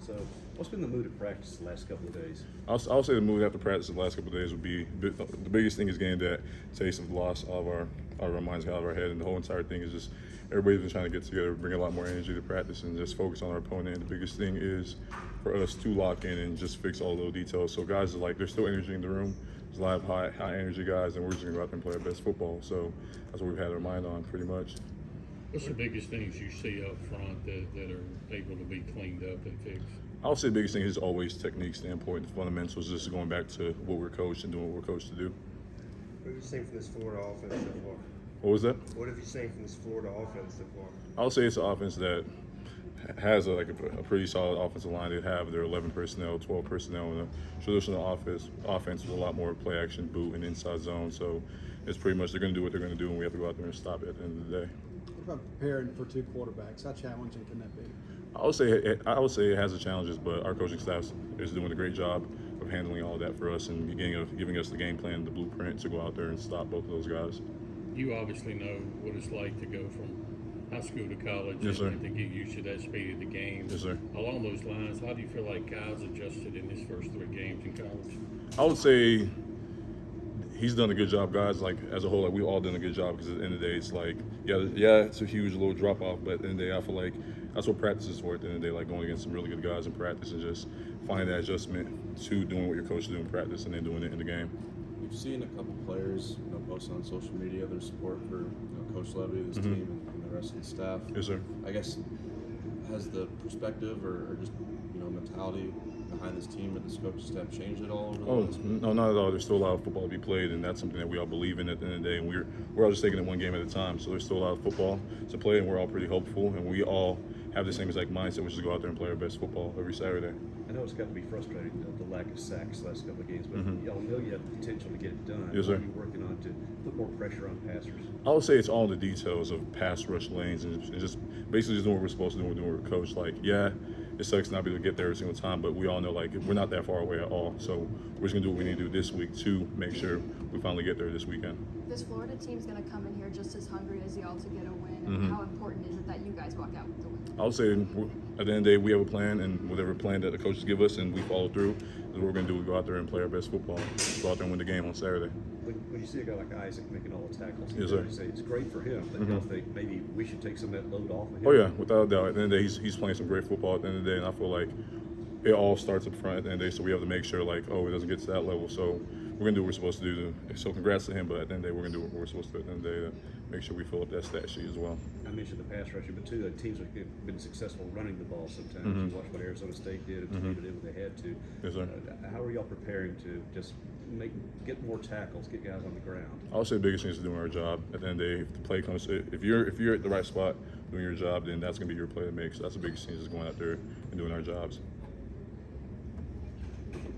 So, what's been the mood of practice the last couple of days? I'll say the mood after practice the last couple of days would be the biggest thing is getting that taste of the loss out of our minds, out of our head, and the whole entire thing is just everybody's been trying to get together, bring a lot more energy to practice, and just focus on our opponent. And the biggest thing is for us to lock in and just fix all the little details. So guys are like, there's still energy in the room. There's a lot of high energy guys, and we're just gonna go out there and play our best football. So that's what we've had our mind on pretty much. What's the biggest things you see up front that are able to be cleaned up and fixed? I'll say the biggest thing is always technique standpoint, the fundamentals, just going back to what we're coached and doing what we're coached to do. What have you seen from this Florida offense so far? What was that? What have you seen from this Florida offense so far? I'll say it's an offense that has a pretty solid offensive line. They have their 11 personnel, 12 personnel, and a traditional offense with a lot more play action, boot, and inside zone. So it's pretty much they're going to do what they're going to do, and we have to go out there and stop it at the end of the day. What about preparing for two quarterbacks? How challenging can that be? I would say it has its challenges, but our coaching staff is doing a great job of handling all that for us and giving us the game plan, the blueprint to go out there and stop both of those guys. You obviously know what it's like to go from high school to college Yes, sir. and to get used to that speed of the game. Yes, sir. Along those lines, how do you feel like Kyle's adjusted in his first 3 games in college? I would say he's done a good job, guys. Like as a whole, like we all done a good job because at the end of the day, it's like yeah, it's a huge little drop off, but at the end of the day, I feel like that's what practice is for. At the end of the day, like going against some really good guys in practice and just finding that adjustment to doing what your coach is doing in practice and then doing it in the game. We've seen a couple players, posting on social media their support for Coach Levy, this team, and the rest of the staff. Yes, sir. I guess has the perspective or just mentality behind this team and this coaching staff changed at all over the last week? No, not at all. There's still a lot of football to be played, and that's something that we all believe in at the end of the day. And we're all just taking it one game at a time. So there's still a lot of football to play, and we're all pretty hopeful. And we all have the same exact mindset, which is to go out there and play our best football every Saturday. I know it's got to be frustrating, the lack of sacks the last couple of games, but y'all know you have the potential to get it done. Yes, sir. What are you working on to put more pressure on passers? I would say it's all the details of pass rush lanes and just basically just doing what we're supposed to do. We're doing what we're coached. Like, yeah, it sucks not be able to get there every single time, but we all know like we're not that far away at all. So we're just gonna do what we need to do this week to make sure we finally get there this weekend. This Florida team's going to come in here just as hungry as y'all to get a win. And how important is it that you guys walk out with the win? I would say at the end of the day, we have a plan, and whatever plan that the coaches give us and we follow through is what we're going to do. We go out there and play our best football, go out there and win the game on Saturday. When you see a guy like Isaac making all the tackles, Yes, sir. you say it's great for him, but y'all think maybe we should take some of that load off of him? Oh, yeah, without a doubt. At the end of the day, he's playing some great football at the end of the day, and I feel like it all starts up front at the end of the day, so we have to make sure, like, it doesn't get to that level. So we're going to do what we're supposed to do. So congrats to him, but at the end of the day, we're going to do what we're supposed to do at the end of the day to make sure we fill up that stat sheet as well. I mentioned the pass rusher, but too, teams have been successful running the ball sometimes. You watch what Arizona State did and Toledo did what they had to. Yes, sir. How are y'all preparing to just get more tackles, get guys on the ground? I would say the biggest thing is doing our job. At the end of the day, if the play comes, if you're at the right spot doing your job, then that's going to be your play to make. So that's the biggest thing, is just going out there and doing our jobs.